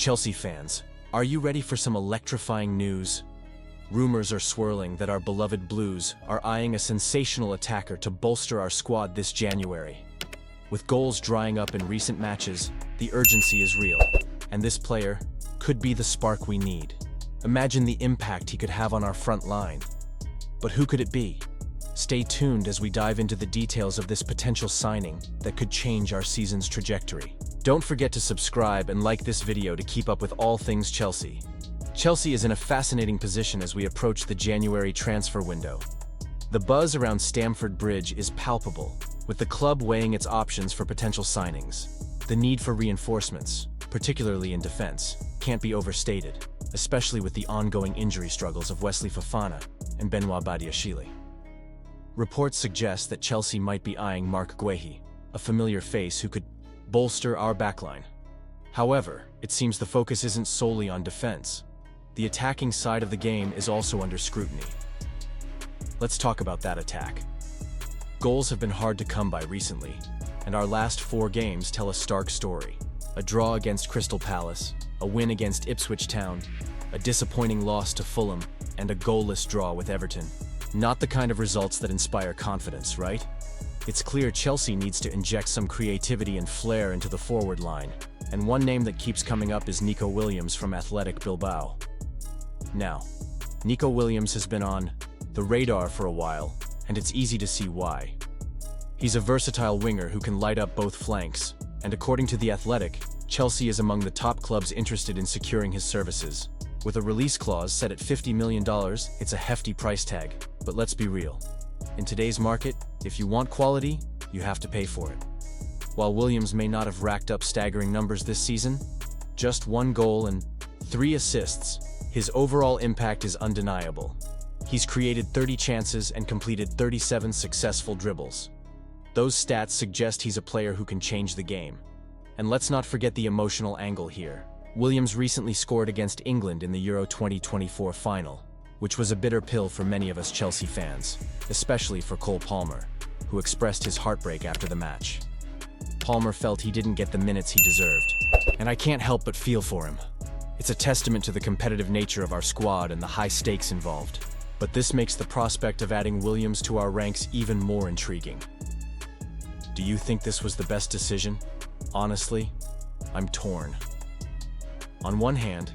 Chelsea fans, are you ready for some electrifying news? Rumors are swirling that our beloved Blues are eyeing a sensational attacker to bolster our squad this January. With goals drying up in recent matches, the urgency is real, and this player could be the spark we need. Imagine the impact he could have on our front line. But who could it be? Stay tuned as we dive into the details of this potential signing that could change our season's trajectory. Don't forget to subscribe and like this video to keep up with all things Chelsea. Chelsea is in a fascinating position as we approach the January transfer window. The buzz around Stamford Bridge is palpable, with the club weighing its options for potential signings. The need for reinforcements, particularly in defense, can't be overstated, especially with the ongoing injury struggles of Wesley Fofana and Benoit Badiashile. Reports suggest that Chelsea might be eyeing Marc Guehi, a familiar face who could bolster our backline. However, it seems the focus isn't solely on defense. The attacking side of the game is also under scrutiny. Let's talk about that attack. Goals have been hard to come by recently, and our last 4 games tell a stark story. A draw against Crystal Palace, a win against Ipswich Town, a disappointing loss to Fulham, and a goalless draw with Everton. Not the kind of results that inspire confidence, right? It's clear Chelsea needs to inject some creativity and flair into the forward line, and one name that keeps coming up is Nico Williams from Athletic Bilbao. Now, Nico Williams has been on the radar for a while, and it's easy to see why. He's a versatile winger who can light up both flanks, and according to The Athletic, Chelsea is among the top clubs interested in securing his services. With a release clause set at $50 million, it's a hefty price tag. But let's be real. In today's market, if you want quality, you have to pay for it. While Williams may not have racked up staggering numbers this season, just 1 goal and 3 assists, his overall impact is undeniable. He's created 30 chances and completed 37 successful dribbles. Those stats suggest he's a player who can change the game. And let's not forget the emotional angle here. Williams recently scored against England in the Euro 2024 final, which was a bitter pill for many of us Chelsea fans, especially for Cole Palmer, who expressed his heartbreak after the match. Palmer felt he didn't get the minutes he deserved, and I can't help but feel for him. It's a testament to the competitive nature of our squad and the high stakes involved. But this makes the prospect of adding Williams to our ranks even more intriguing. Do you think this was the best decision? Honestly, I'm torn. On one hand,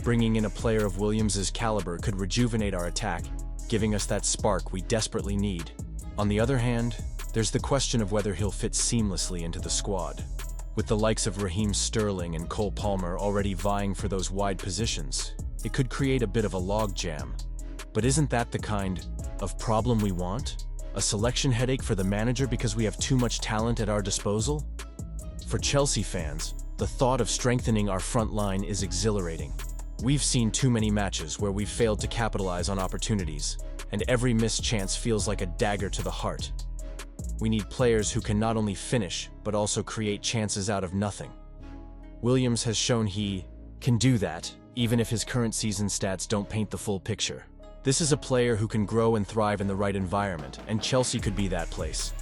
bringing in a player of Williams' caliber could rejuvenate our attack, giving us that spark we desperately need. On the other hand, there's the question of whether he'll fit seamlessly into the squad. With the likes of Raheem Sterling and Cole Palmer already vying for those wide positions, it could create a bit of a logjam. But isn't that the kind of problem we want? A selection headache for the manager because we have too much talent at our disposal? For Chelsea fans, the thought of strengthening our front line is exhilarating. We've seen too many matches where we've failed to capitalize on opportunities, and every missed chance feels like a dagger to the heart. We need players who can not only finish, but also create chances out of nothing. Williams has shown he can do that, even if his current season stats don't paint the full picture. This is a player who can grow and thrive in the right environment, and Chelsea could be that place.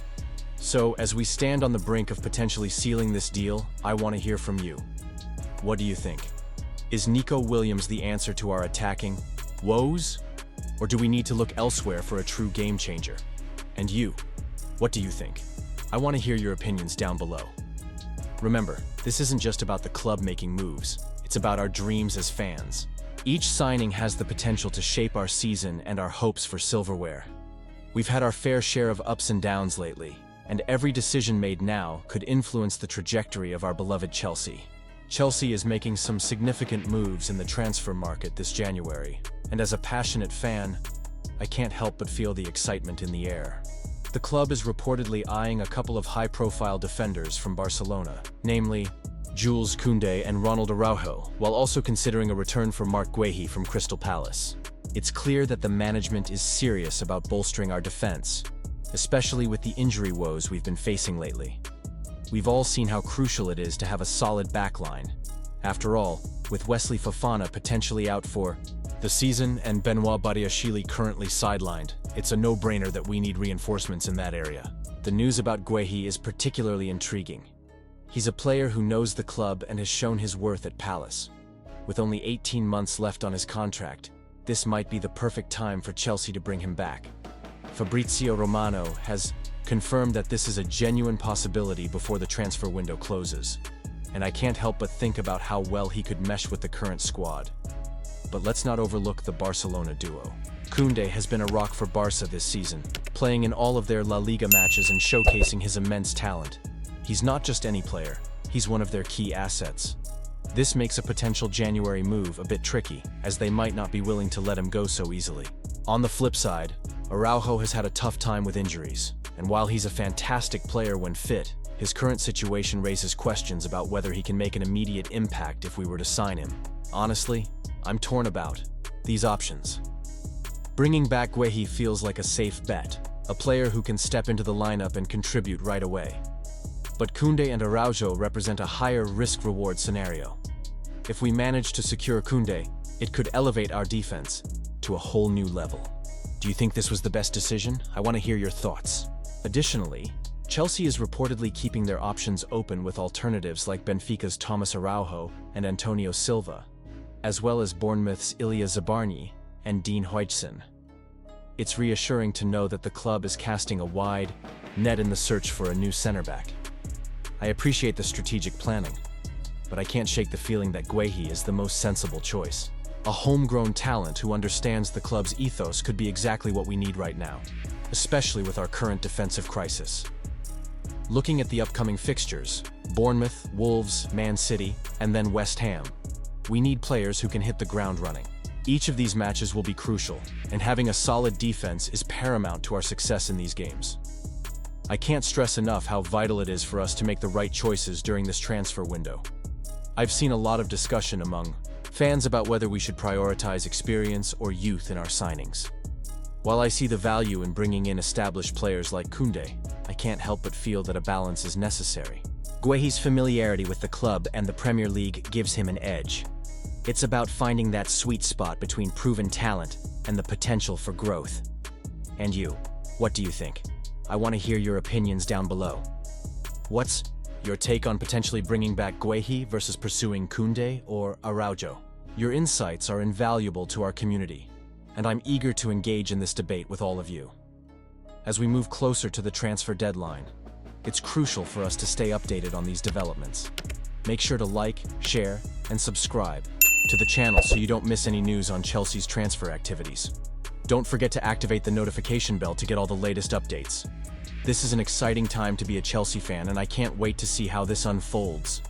So, as we stand on the brink of potentially sealing this deal, I want to hear from you. What do you think? Is Nico Williams the answer to our attacking woes? Or do we need to look elsewhere for a true game changer? And you, what do you think? I want to hear your opinions down below. Remember, this isn't just about the club making moves, it's about our dreams as fans. Each signing has the potential to shape our season and our hopes for silverware. We've had our fair share of ups and downs lately, and every decision made now could influence the trajectory of our beloved Chelsea. Chelsea is making some significant moves in the transfer market this January, and as a passionate fan, I can't help but feel the excitement in the air. The club is reportedly eyeing a couple of high-profile defenders from Barcelona, namely Jules Koundé and Ronald Araujo, while also considering a return for Marc Guehi from Crystal Palace. It's clear that the management is serious about bolstering our defense, especially with the injury woes we've been facing lately. We've all seen how crucial it is to have a solid backline. After all, with Wesley Fofana potentially out for the season and Benoit Badiashile currently sidelined, it's a no-brainer that we need reinforcements in that area. The news about Guehi is particularly intriguing. He's a player who knows the club and has shown his worth at Palace. With only 18 months left on his contract, this might be the perfect time for Chelsea to bring him back. Fabrizio Romano has confirmed that this is a genuine possibility before the transfer window closes, and I can't help but think about how well he could mesh with the current squad. But let's not overlook the Barcelona duo. Koundé has been a rock for Barca this season, playing in all of their La Liga matches and showcasing his immense talent. He's not just any player, he's one of their key assets. This makes a potential January move a bit tricky, as they might not be willing to let him go so easily. On the flip side, Araujo has had a tough time with injuries, and while he's a fantastic player when fit, his current situation raises questions about whether he can make an immediate impact if we were to sign him. Honestly, I'm torn about these options. Bringing back Guehi feels like a safe bet, a player who can step into the lineup and contribute right away. But Koundé and Araujo represent a higher risk-reward scenario. If we manage to secure Koundé, it could elevate our defense to a whole new level. Do you think this was the best decision? I want to hear your thoughts. Additionally, Chelsea is reportedly keeping their options open with alternatives like Benfica's Thomas Araujo and Antonio Silva, as well as Bournemouth's Ilya Zabarnyi and Dean Huijsen. It's reassuring to know that the club is casting a wide net in the search for a new center-back. I appreciate the strategic planning, but I can't shake the feeling that Guehi is the most sensible choice. A homegrown talent who understands the club's ethos could be exactly what we need right now, especially with our current defensive crisis. Looking at the upcoming fixtures, Bournemouth, Wolves, Man City, and then West Ham, we need players who can hit the ground running. Each of these matches will be crucial, and having a solid defense is paramount to our success in these games. I can't stress enough how vital it is for us to make the right choices during this transfer window. I've seen a lot of discussion among fans about whether we should prioritize experience or youth in our signings. While I see the value in bringing in established players like Koundé, I can't help but feel that a balance is necessary. Guehi's familiarity with the club and the Premier League gives him an edge. It's about finding that sweet spot between proven talent and the potential for growth. And you, what do you think? I want to hear your opinions down below. What's your take on potentially bringing back Guehi versus pursuing Koundé or Araujo? Your insights are invaluable to our community, and I'm eager to engage in this debate with all of you. As we move closer to the transfer deadline, it's crucial for us to stay updated on these developments. Make sure to like, share, and subscribe to the channel so you don't miss any news on Chelsea's transfer activities. Don't forget to activate the notification bell to get all the latest updates. This is an exciting time to be a Chelsea fan, and I can't wait to see how this unfolds.